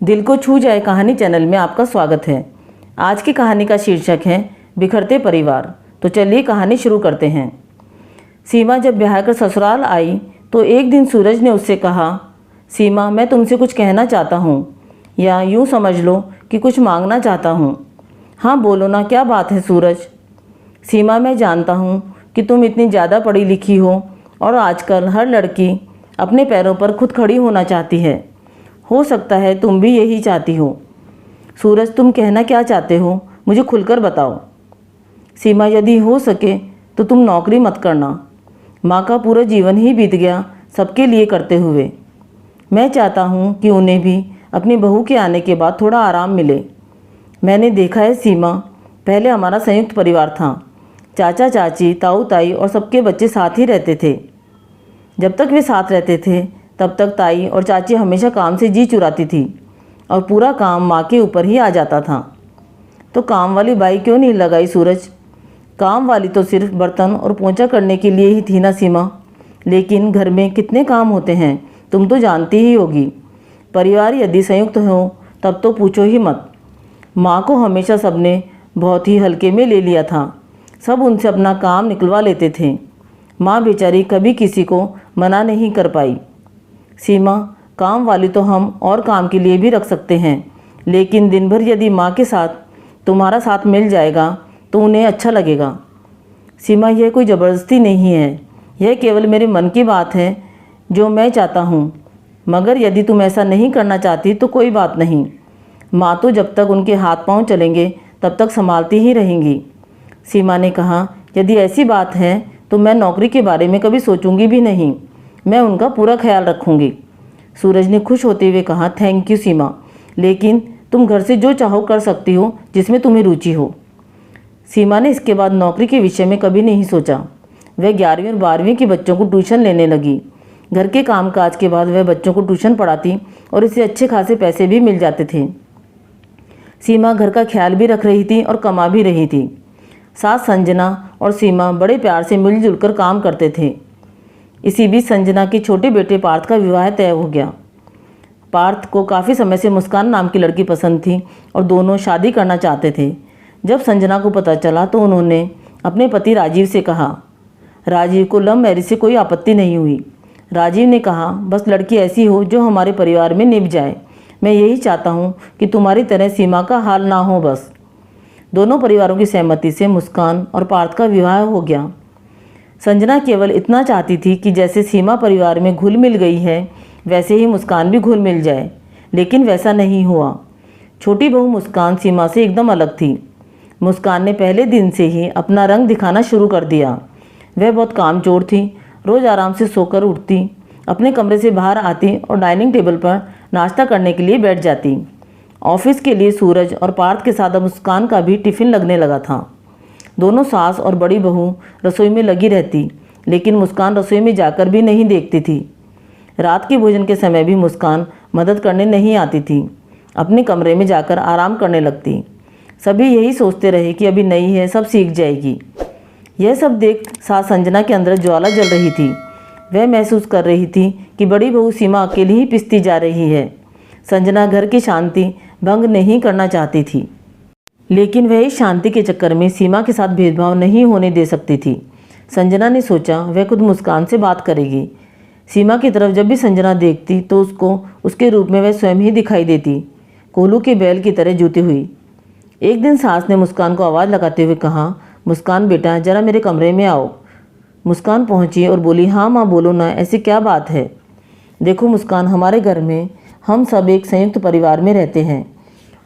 दिल को छू जाए कहानी चैनल में आपका स्वागत है। आज की कहानी का शीर्षक है बिखरते परिवार। तो चलिए कहानी शुरू करते हैं। सीमा जब ब्याह कर ससुराल आई तो एक दिन सूरज ने उससे कहा, सीमा मैं तुमसे कुछ कहना चाहता हूँ, या यूँ समझ लो कि कुछ मांगना चाहता हूँ। हाँ बोलो ना, क्या बात है सूरज। सीमा मैं जानता हूँ कि तुम इतनी ज़्यादा पढ़ी लिखी हो और आजकल हर लड़की अपने पैरों पर खुद खड़ी होना चाहती है। हो सकता है तुम भी यही चाहती हो। सूरज तुम कहना क्या चाहते हो, मुझे खुलकर बताओ। सीमा यदि हो सके तो तुम नौकरी मत करना। माँ का पूरा जीवन ही बीत गया सबके लिए करते हुए। मैं चाहता हूँ कि उन्हें भी अपनी बहू के आने के बाद थोड़ा आराम मिले। मैंने देखा है सीमा, पहले हमारा संयुक्त परिवार था। चाचा चाची, ताऊ ताई और सबके बच्चे साथ ही रहते थे। जब तक वे साथ रहते थे तब तक ताई और चाची हमेशा काम से जी चुराती थी और पूरा काम माँ के ऊपर ही आ जाता था। तो काम वाली बाई क्यों नहीं लगाई सूरज? काम वाली तो सिर्फ बर्तन और पोंछा करने के लिए ही थी ना सीमा। लेकिन घर में कितने काम होते हैं तुम तो जानती ही होगी। परिवार यदि संयुक्त हो तब तो पूछो ही मत। माँ को हमेशा सबने बहुत ही हल्के में ले लिया था। सब उनसे अपना काम निकलवा लेते थे। माँ बेचारी कभी किसी को मना नहीं कर पाई। सीमा, काम वाली तो हम और काम के लिए भी रख सकते हैं, लेकिन दिन भर यदि माँ के साथ तुम्हारा साथ मिल जाएगा तो उन्हें अच्छा लगेगा। सीमा, यह कोई ज़बरदस्ती नहीं है, यह केवल मेरे मन की बात है जो मैं चाहता हूँ। मगर यदि तुम ऐसा नहीं करना चाहती तो कोई बात नहीं। माँ तो जब तक उनके हाथ पांव चलेंगे तब तक संभालती ही रहेंगी। सीमा ने कहा, यदि ऐसी बात है तो मैं नौकरी के बारे में कभी सोचूंगी भी नहीं। मैं उनका पूरा ख्याल रखूंगी। सूरज ने खुश होते हुए कहा, थैंक यू सीमा, लेकिन तुम घर से जो चाहो कर सकती हो जिसमें तुम्हें रुचि हो। सीमा ने इसके बाद नौकरी के विषय में कभी नहीं सोचा। वह 11वीं और 12वीं के बच्चों को ट्यूशन लेने लगी। घर के कामकाज के बाद वह बच्चों को ट्यूशन पढ़ाती और इससे अच्छे खासे पैसे भी मिल जाते थे। सीमा घर का ख्याल भी रख रही थी और कमा भी रही थी। सास संजना और सीमा बड़े प्यार से मिलजुल कर काम करते थे। इसी बीच संजना के छोटे बेटे पार्थ का विवाह तय हो गया। पार्थ को काफ़ी समय से मुस्कान नाम की लड़की पसंद थी और दोनों शादी करना चाहते थे। जब संजना को पता चला तो उन्होंने अपने पति राजीव से कहा। राजीव को लव मैरिज से कोई आपत्ति नहीं हुई। राजीव ने कहा, बस लड़की ऐसी हो जो हमारे परिवार में निभ जाए। मैं यही चाहता हूँ कि तुम्हारी तरह सीमा का हाल ना हो। बस दोनों परिवारों की सहमति से मुस्कान और पार्थ का विवाह हो गया। संजना केवल इतना चाहती थी कि जैसे सीमा परिवार में घुल मिल गई है वैसे ही मुस्कान भी घुल मिल जाए, लेकिन वैसा नहीं हुआ। छोटी बहू मुस्कान सीमा से एकदम अलग थी। मुस्कान ने पहले दिन से ही अपना रंग दिखाना शुरू कर दिया। वह बहुत कामचोर थी। रोज़ आराम से सोकर उठती, अपने कमरे से बाहर आती और डाइनिंग टेबल पर नाश्ता करने के लिए बैठ जाती। ऑफिस के लिए सूरज और पार्थ के साथ अब मुस्कान का भी टिफ़िन लगने लगा था। दोनों सास और बड़ी बहू रसोई में लगी रहती, लेकिन मुस्कान रसोई में जाकर भी नहीं देखती थी। रात के भोजन के समय भी मुस्कान मदद करने नहीं आती थी। अपने कमरे में जाकर आराम करने लगती। सभी यही सोचते रहे कि अभी नई है, सब सीख जाएगी। यह सब देख सास संजना के अंदर ज्वाला जल रही थी। वह महसूस कर रही थी कि बड़ी बहू सीमा अकेली ही पिसती जा रही है। संजना घर की शांति भंग नहीं करना चाहती थी, लेकिन वह इस शांति के चक्कर में सीमा के साथ भेदभाव नहीं होने दे सकती थी। संजना ने सोचा वह खुद मुस्कान से बात करेगी। सीमा की तरफ जब भी संजना देखती तो उसको उसके रूप में वह स्वयं ही दिखाई देती, कोल्हू के बैल की तरह जूती हुई। एक दिन सास ने मुस्कान को आवाज़ लगाते हुए कहा, मुस्कान बेटा ज़रा मेरे कमरे में आओ। मुस्कान पहुंची और बोली, हाँ माँ बोलो ना, ऐसी क्या बात है? देखो मुस्कान, हमारे घर में हम सब एक संयुक्त परिवार में रहते हैं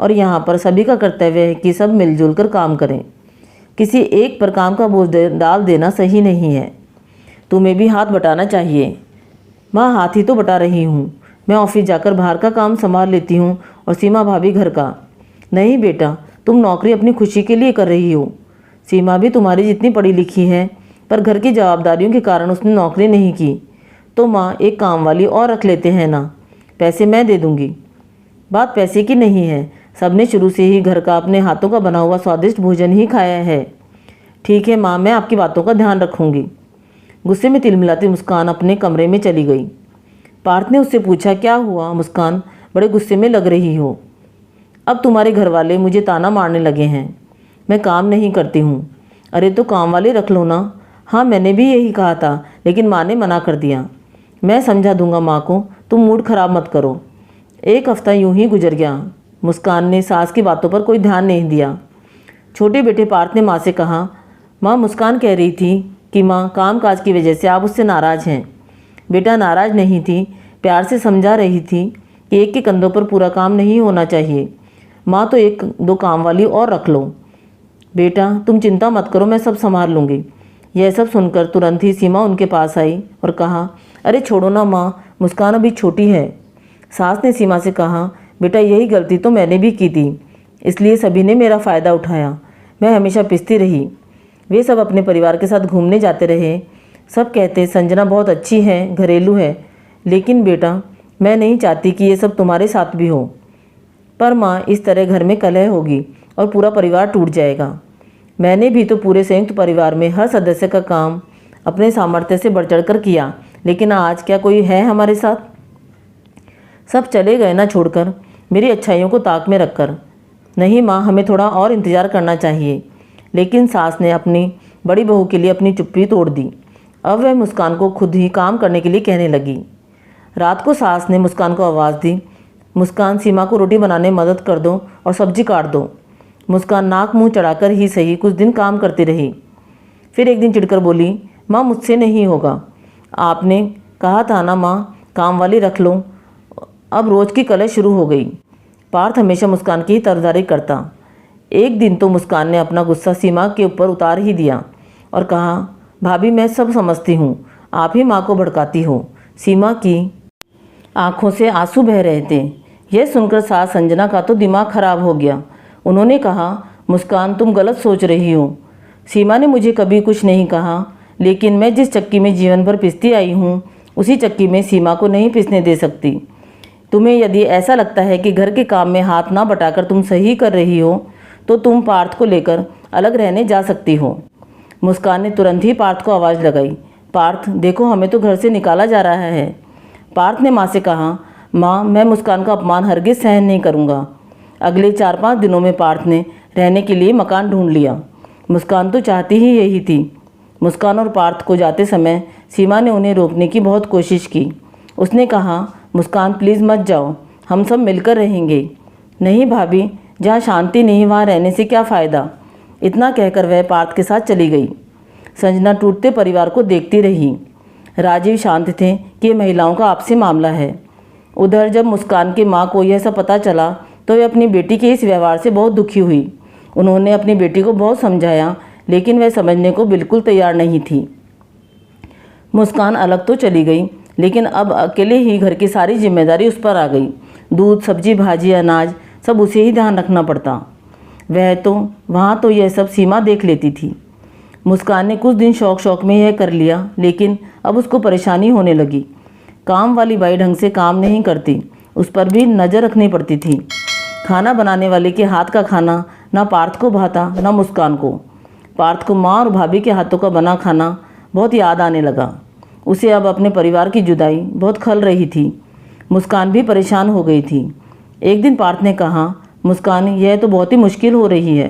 और यहाँ पर सभी का कर्तव्य है कि सब मिलजुल कर काम करें। किसी एक पर काम का बोझ डाल देना सही नहीं है। तुम्हें भी हाथ बटाना चाहिए। माँ हाथ ही तो बटा रही हूँ। मैं ऑफिस जाकर बाहर का काम संभाल लेती हूँ और सीमा भाभी घर का। नहीं बेटा, तुम नौकरी अपनी खुशी के लिए कर रही हो। सीमा भी तुम्हारी जितनी पढ़ी लिखी है, पर घर की जवाबदारियों के कारण उसने नौकरी नहीं की। तो माँ एक काम वाली और रख लेते हैं ना, पैसे मैं दे दूँगी। बात पैसे की नहीं है, सबने शुरू से ही घर का अपने हाथों का बना हुआ स्वादिष्ट भोजन ही खाया है। ठीक है माँ, मैं आपकी बातों का ध्यान रखूँगी। गुस्से में तिलमिलाती मुस्कान अपने कमरे में चली गई। पार्थ ने उससे पूछा, क्या हुआ मुस्कान, बड़े गुस्से में लग रही हो। अब तुम्हारे घर वाले मुझे ताना मारने लगे हैं, मैं काम नहीं करती हूँ। अरे तो काम वाले रख लो ना। हाँ मैंने भी यही कहा था, लेकिन माँ ने मना कर दिया। मैं समझा दूंगा माँ को, तुम मूड खराब मत करो। एक हफ्ता यूं ही गुजर गया। मुस्कान ने सास की बातों पर कोई ध्यान नहीं दिया। छोटे बेटे पार्थ ने माँ से कहा, माँ मुस्कान कह रही थी कि माँ काम काज की वजह से आप उससे नाराज़ हैं। बेटा नाराज़ नहीं थी, प्यार से समझा रही थी कि एक के कंधों पर पूरा काम नहीं होना चाहिए। माँ तो एक दो काम वाली और रख लो। बेटा तुम चिंता मत करो, मैं सब संभाल लूँगी। यह सब सुनकर तुरंत ही सीमा उनके पास आई और कहा, अरे छोड़ो ना माँ, मुस्कान अभी छोटी है। सास ने सीमा से कहा, बेटा यही गलती तो मैंने भी की थी, इसलिए सभी ने मेरा फ़ायदा उठाया। मैं हमेशा पिसती रही। वे सब अपने परिवार के साथ घूमने जाते रहे। सब कहते संजना बहुत अच्छी है, घरेलू है, लेकिन बेटा मैं नहीं चाहती कि ये सब तुम्हारे साथ भी हो। पर माँ इस तरह घर में कलह होगी और पूरा परिवार टूट जाएगा। मैंने भी तो पूरे संयुक्त परिवार में हर सदस्य का काम अपने सामर्थ्य से बढ़ चढ़ कर किया, लेकिन आज क्या कोई है हमारे साथ? सब चले गए ना छोड़कर, मेरी अच्छाइयों को ताक में रखकर। नहीं माँ, हमें थोड़ा और इंतज़ार करना चाहिए। लेकिन सास ने अपनी बड़ी बहू के लिए अपनी चुप्पी तोड़ दी। अब वह मुस्कान को खुद ही काम करने के लिए कहने लगी। रात को सास ने मुस्कान को आवाज़ दी, मुस्कान सीमा को रोटी बनाने मदद कर दो और सब्जी काट दो। मुस्कान नाक मुंह चढ़ाकर ही सही कुछ दिन काम करती रही। फिर एक दिन चिढ़कर बोली, माँ मुझसे नहीं होगा, आपने कहा था ना माँ, काम वाली रख लो। अब रोज़ की कलह शुरू हो गई। पार्थ हमेशा मुस्कान की ही तरफदारी करता। एक दिन तो मुस्कान ने अपना गुस्सा सीमा के ऊपर उतार ही दिया और कहा, भाभी मैं सब समझती हूँ, आप ही माँ को भड़काती हो। सीमा की आंखों से आंसू बह रहे थे। यह सुनकर सास संजना का तो दिमाग खराब हो गया। उन्होंने कहा, मुस्कान तुम गलत सोच रही हो। सीमा ने मुझे कभी कुछ नहीं कहा, लेकिन मैं जिस चक्की में जीवन भर पिसती आई हूँ, उसी चक्की में सीमा को नहीं पिसने दे सकती। तुम्हें यदि ऐसा लगता है कि घर के काम में हाथ ना बटाकर तुम सही कर रही हो, तो तुम पार्थ को लेकर अलग रहने जा सकती हो। मुस्कान ने तुरंत ही पार्थ को आवाज़ लगाई, पार्थ देखो हमें तो घर से निकाला जा रहा है। पार्थ ने माँ से कहा, माँ मैं मुस्कान का अपमान हरगिज़ सहन नहीं करूँगा। अगले 4-5 दिनों में पार्थ ने रहने के लिए मकान ढूंढ लिया। मुस्कान तो चाहती ही यही थी। मुस्कान और पार्थ को जाते समय सीमा ने उन्हें रोकने की बहुत कोशिश की। उसने कहा, मुस्कान प्लीज़ मत जाओ, हम सब मिलकर रहेंगे। नहीं भाभी, जहाँ शांति नहीं वहाँ रहने से क्या फ़ायदा। इतना कहकर वह पार्थ के साथ चली गई। संजना टूटते परिवार को देखती रही। राजीव शांत थे कि ये महिलाओं का आपसी मामला है। उधर जब मुस्कान की माँ को यह सब पता चला तो वे अपनी बेटी के इस व्यवहार से बहुत दुखी हुई। उन्होंने अपनी बेटी को बहुत समझाया, लेकिन वह समझने को बिल्कुल तैयार नहीं थी। मुस्कान अलग तो चली गई, लेकिन अब अकेले ही घर की सारी जिम्मेदारी उस पर आ गई। दूध, सब्जी, भाजी, अनाज सब उसे ही ध्यान रखना पड़ता। वह तो वहाँ तो यह सब सीमा देख लेती थी। मुस्कान ने कुछ दिन शौक में यह कर लिया, लेकिन अब उसको परेशानी होने लगी। काम वाली बाई ढंग से काम नहीं करती, उस पर भी नज़र रखनी पड़ती थी। खाना बनाने वाले के हाथ का खाना ना पार्थ को भाता ना मुस्कान को। पार्थ को माँ और भाभी के हाथों का बना खाना बहुत याद आने लगा। उसे अब अपने परिवार की जुदाई बहुत खल रही थी। मुस्कान भी परेशान हो गई थी। एक दिन पार्थ ने कहा, मुस्कान यह तो बहुत ही मुश्किल हो रही है,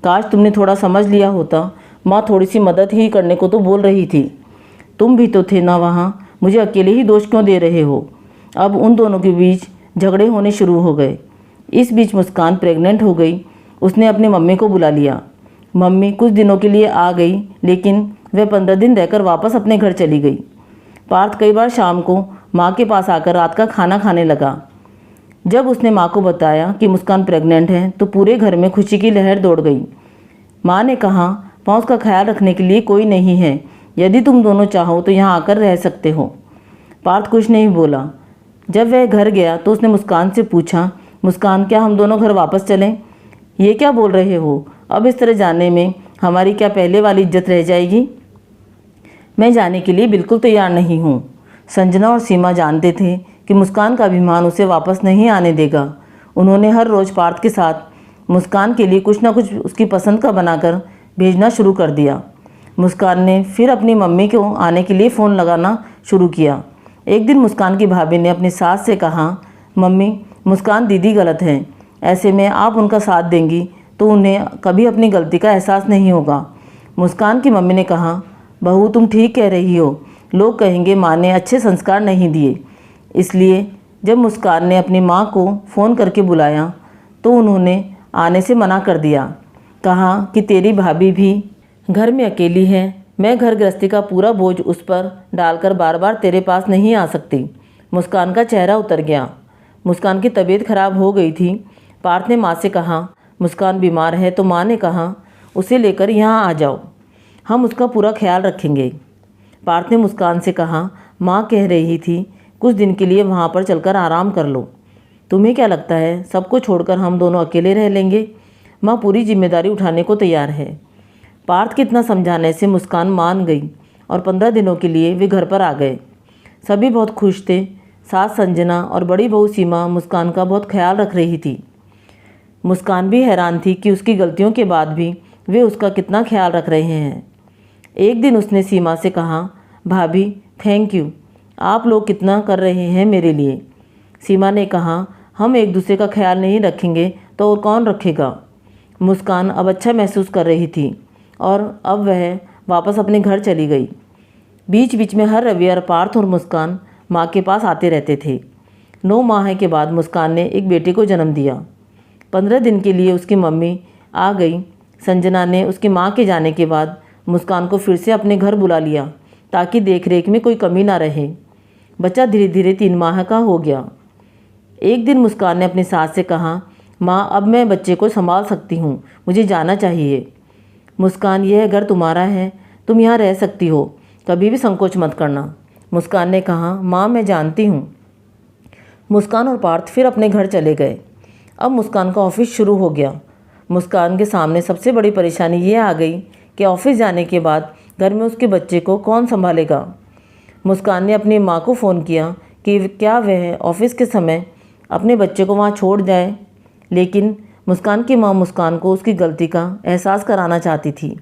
काश तुमने थोड़ा समझ लिया होता। माँ थोड़ी सी मदद ही करने को तो बोल रही थी। तुम भी तो थे ना वहाँ, मुझे अकेले ही दोष क्यों दे रहे हो। अब उन दोनों के बीच झगड़े होने शुरू हो गए। इस बीच मुस्कान प्रेग्नेंट हो गई। उसने अपनी मम्मी को बुला लिया। मम्मी कुछ दिनों के लिए आ गई, लेकिन वह 15 दिन रहकर वापस अपने घर चली गई। पार्थ कई बार शाम को माँ के पास आकर रात का खाना खाने लगा। जब उसने माँ को बताया कि मुस्कान प्रेग्नेंट है तो पूरे घर में खुशी की लहर दौड़ गई। माँ ने कहा, वहाँ उसका ख्याल रखने के लिए कोई नहीं है, यदि तुम दोनों चाहो तो यहाँ आकर रह सकते हो। पार्थ कुछ नहीं बोला। जब वह घर गया तो उसने मुस्कान से पूछा, मुस्कान क्या हम दोनों घर वापस चलें? ये क्या बोल रहे हो? अब इस तरह जाने में हमारी क्या पहले वाली इज्जत रह जाएगी? मैं जाने के लिए बिल्कुल तैयार नहीं हूँ। संजना और सीमा जानते थे कि मुस्कान का अभिमान उसे वापस नहीं आने देगा। उन्होंने हर रोज़ पार्थ के साथ मुस्कान के लिए कुछ ना कुछ उसकी पसंद का बनाकर भेजना शुरू कर दिया। मुस्कान ने फिर अपनी मम्मी को आने के लिए फ़ोन लगाना शुरू किया। एक दिन मुस्कान की भाभी ने अपनी सास से कहा, मम्मी मुस्कान दीदी गलत हैं, ऐसे में आप उनका साथ देंगी तो उन्हें कभी अपनी गलती का एहसास नहीं होगा। मुस्कान की मम्मी ने कहा, बहू तुम ठीक कह रही हो, लोग कहेंगे माँ ने अच्छे संस्कार नहीं दिए। इसलिए जब मुस्कान ने अपनी माँ को फ़ोन करके बुलाया तो उन्होंने आने से मना कर दिया। कहा कि तेरी भाभी भी घर में अकेली है, मैं घर गृहस्थी का पूरा बोझ उस पर डालकर बार बार तेरे पास नहीं आ सकती। मुस्कान का चेहरा उतर गया। मुस्कान की तबीयत खराब हो गई थी। पार्थ ने माँ से कहा, मुस्कान बीमार है तो माँ ने कहा उसे लेकर यहाँ आ जाओ, हम उसका पूरा ख्याल रखेंगे। पार्थ ने मुस्कान से कहा, माँ कह रही थी कुछ दिन के लिए वहाँ पर चलकर आराम कर लो। तुम्हें क्या लगता है सबको छोड़कर हम दोनों अकेले रह लेंगे? माँ पूरी जिम्मेदारी उठाने को तैयार है। पार्थ के इतना समझाने से मुस्कान मान गई और 15 दिनों के लिए वे घर पर आ गए। सभी बहुत खुश थे। सास संजना और बड़ी बहू सीमा मुस्कान का बहुत ख्याल रख रही थी। मुस्कान भी हैरान थी कि उसकी गलतियों के बाद भी वे उसका कितना ख्याल रख रहे हैं। एक दिन उसने सीमा से कहा, भाभी थैंक यू, आप लोग कितना कर रहे हैं मेरे लिए। सीमा ने कहा, हम एक दूसरे का ख्याल नहीं रखेंगे तो और कौन रखेगा। मुस्कान अब अच्छा महसूस कर रही थी और अब वह वापस अपने घर चली गई। बीच बीच में हर रविवार पार्थ और मुस्कान माँ के पास आते रहते थे। 9 माह के बाद मुस्कान ने एक बेटे को जन्म दिया। 15 दिन के लिए उसकी मम्मी आ गई। संजना ने उसकी माँ के जाने के बाद मुस्कान को फिर से अपने घर बुला लिया ताकि देखरेख में कोई कमी ना रहे। बच्चा धीरे धीरे 3 माह का हो गया। एक दिन मुस्कान ने अपनी सास से कहा, माँ अब मैं बच्चे को संभाल सकती हूँ, मुझे जाना चाहिए। मुस्कान, यह घर तुम्हारा है, तुम यहाँ रह सकती हो, कभी भी संकोच मत करना। मुस्कान ने कहा, माँ मैं जानती हूँ। मुस्कान और पार्थ फिर अपने घर चले गए। अब मुस्कान का ऑफिस शुरू हो गया। मुस्कान के सामने सबसे बड़ी परेशानी ये आ गई कि ऑफिस जाने के बाद घर में उसके बच्चे को कौन संभालेगा। मुस्कान ने अपनी माँ को फ़ोन किया कि क्या वह ऑफिस के समय अपने बच्चे को वहाँ छोड़ जाए, लेकिन मुस्कान की माँ मुस्कान को उसकी गलती का एहसास कराना चाहती थी,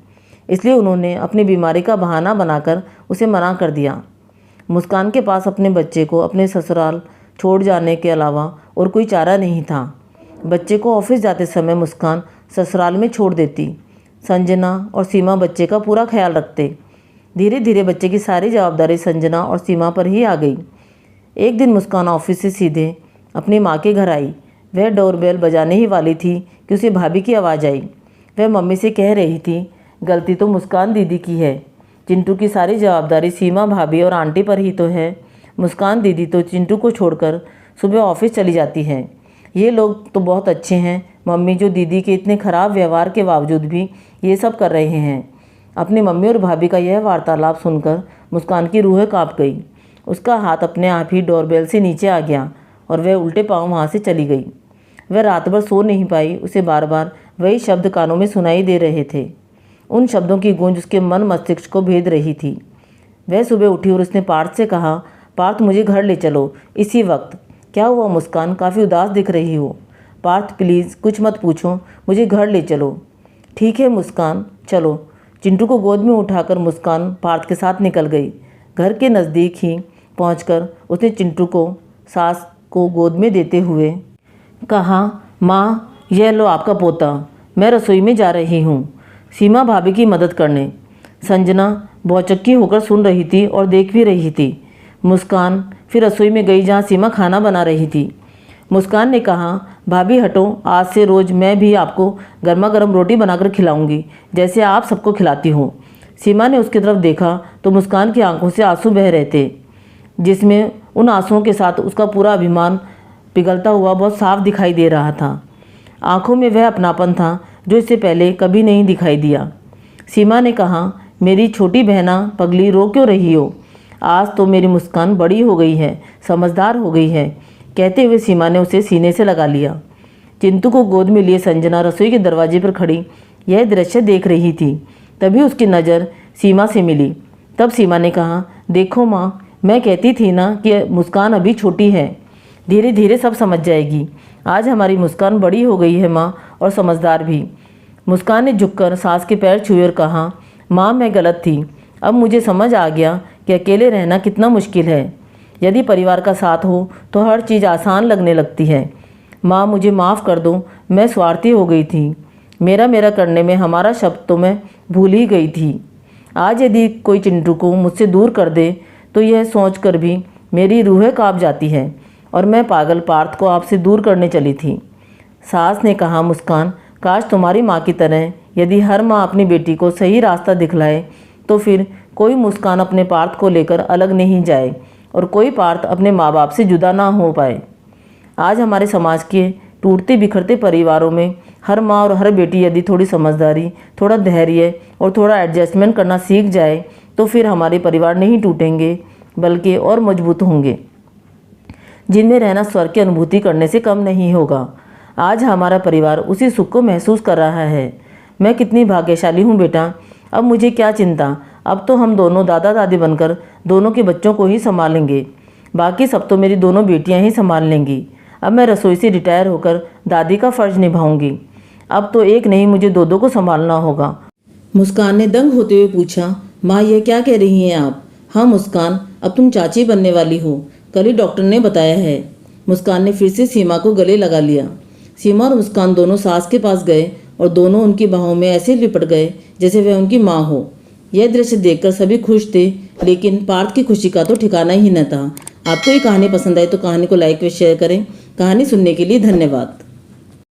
इसलिए उन्होंने अपनी बीमारी का बहाना बनाकर उसे मना कर दिया। मुस्कान के पास अपने बच्चे को अपने ससुराल छोड़ जाने के अलावा और कोई चारा नहीं था। बच्चे को ऑफिस जाते समय मुस्कान ससुराल में छोड़ देती। संजना और सीमा बच्चे का पूरा ख्याल रखते। धीरे धीरे बच्चे की सारी जवाबदारी संजना और सीमा पर ही आ गई। एक दिन मुस्कान ऑफिस से सीधे अपनी माँ के घर आई। वह डोरबेल बजाने ही वाली थी कि उसे भाभी की आवाज़ आई। वह मम्मी से कह रही थी, गलती तो मुस्कान दीदी की है, चिंटू की सारी जवाबदारी सीमा भाभी और आंटी पर ही तो है। मुस्कान दीदी तो चिंटू को छोड़कर सुबह ऑफिस चली जाती हैं। ये लोग तो बहुत अच्छे हैं मम्मी, जो दीदी के इतने ख़राब व्यवहार के बावजूद भी ये सब कर रहे हैं। अपनी मम्मी और भाभी का यह वार्तालाप सुनकर मुस्कान की रूह काँप गई। उसका हाथ अपने आप ही डोरबेल से नीचे आ गया और वह उल्टे पाँव वहाँ से चली गई। वह रात भर सो नहीं पाई। उसे बार बार वही शब्द कानों में सुनाई दे रहे थे। उन शब्दों की गूंज उसके मन मस्तिष्क को भेद रही थी। वह सुबह उठी और उसने पार्थ से कहा, पार्थ मुझे घर ले चलो इसी वक्त। क्या हुआ मुस्कान, काफ़ी उदास दिख रही हो। पार्थ प्लीज़ कुछ मत पूछो, मुझे घर ले चलो। ठीक है मुस्कान, चलो। चिंटू को गोद में उठाकर मुस्कान पार्थ के साथ निकल गई। घर के नज़दीक ही पहुंचकर उसने चिंटू को सास को गोद में देते हुए कहा, माँ यह लो आपका पोता, मैं रसोई में जा रही हूँ सीमा भाभी की मदद करने। संजना भौचक्की होकर सुन रही थी और देख भी रही थी। मुस्कान फिर रसोई में गई जहाँ सीमा खाना बना रही थी। मुस्कान ने कहा, भाभी हटो, आज से रोज़ मैं भी आपको गर्मा गर्म रोटी बनाकर खिलाऊंगी जैसे आप सबको खिलाती हो। सीमा ने उसकी तरफ देखा तो मुस्कान की आंखों से आंसू बह रहे थे, जिसमें उन आंसुओं के साथ उसका पूरा अभिमान पिघलता हुआ बहुत साफ दिखाई दे रहा था। आंखों में वह अपनापन था जो इससे पहले कभी नहीं दिखाई दिया। सीमा ने कहा, मेरी छोटी बहना पगली, रो क्यों रही हो? आज तो मेरी मुस्कान बड़ी हो गई है, समझदार हो गई है। कहते हुए सीमा ने उसे सीने से लगा लिया। चिंटू को गोद में लिए संजना रसोई के दरवाजे पर खड़ी यह दृश्य देख रही थी। तभी उसकी नज़र सीमा से मिली। तब सीमा ने कहा, देखो माँ, मैं कहती थी ना कि मुस्कान अभी छोटी है, धीरे धीरे सब समझ जाएगी। आज हमारी मुस्कान बड़ी हो गई है माँ, और समझदार भी। मुस्कान ने झुककर सास के पैर छुए और कहा, माँ मैं गलत थी, अब मुझे समझ आ गया कि अकेले रहना कितना मुश्किल है। यदि परिवार का साथ हो तो हर चीज़ आसान लगने लगती है। माँ मुझे माफ़ कर दो, मैं स्वार्थी हो गई थी। मेरा करने में हमारा शब्द तो मैं भूल ही गई थी। आज यदि कोई चिंटू को मुझसे दूर कर दे तो यह सोचकर भी मेरी रूह काँप जाती है और मैं पागल पार्थ को आपसे दूर करने चली थी। सास ने कहा, मुस्कान, काश तुम्हारी माँ की तरह यदि हर माँ अपनी बेटी को सही रास्ता दिखलाए तो फिर कोई मुस्कान अपने पार्थ को लेकर अलग नहीं जाए और कोई पार्थ अपने माँ बाप से जुदा ना हो पाए। आज हमारे समाज के टूटते बिखरते परिवारों में हर माँ और हर बेटी यदि थोड़ी समझदारी, थोड़ा धैर्य और थोड़ा एडजस्टमेंट करना सीख जाए तो फिर हमारे परिवार नहीं टूटेंगे बल्कि और मजबूत होंगे, जिनमें रहना स्वर्ग की अनुभूति करने से कम नहीं होगा। आज हमारा परिवार उसी सुख को महसूस कर रहा है। मैं कितनी भाग्यशाली हूँ बेटा। अब मुझे क्या चिंता, अब तो हम दोनों दादा दादी बनकर दोनों के बच्चों को ही संभालेंगे, बाकी सब तो मेरी दोनों बेटियाँ ही संभाल लेंगी। अब मैं रसोई से रिटायर होकर दादी का फ़र्ज निभाऊंगी। अब तो एक नहीं, मुझे दो को संभालना होगा। मुस्कान ने दंग होते हुए पूछा, माँ यह क्या कह रही हैं आप? हाँ मुस्कान, अब तुम चाची बनने वाली हो, कल ही डॉक्टर ने बताया है। मुस्कान ने फिर से सीमा को गले लगा लिया। सीमा और मुस्कान दोनों सास के पास गए और दोनों उनकी बाहों में ऐसे लिपट गए जैसे वह उनकी माँ हो। यह दृश्य देखकर सभी खुश थे, लेकिन पार्थ की खुशी का तो ठिकाना ही न था। आपको ये कहानी पसंद आई तो कहानी को लाइक व शेयर करें। कहानी सुनने के लिए धन्यवाद।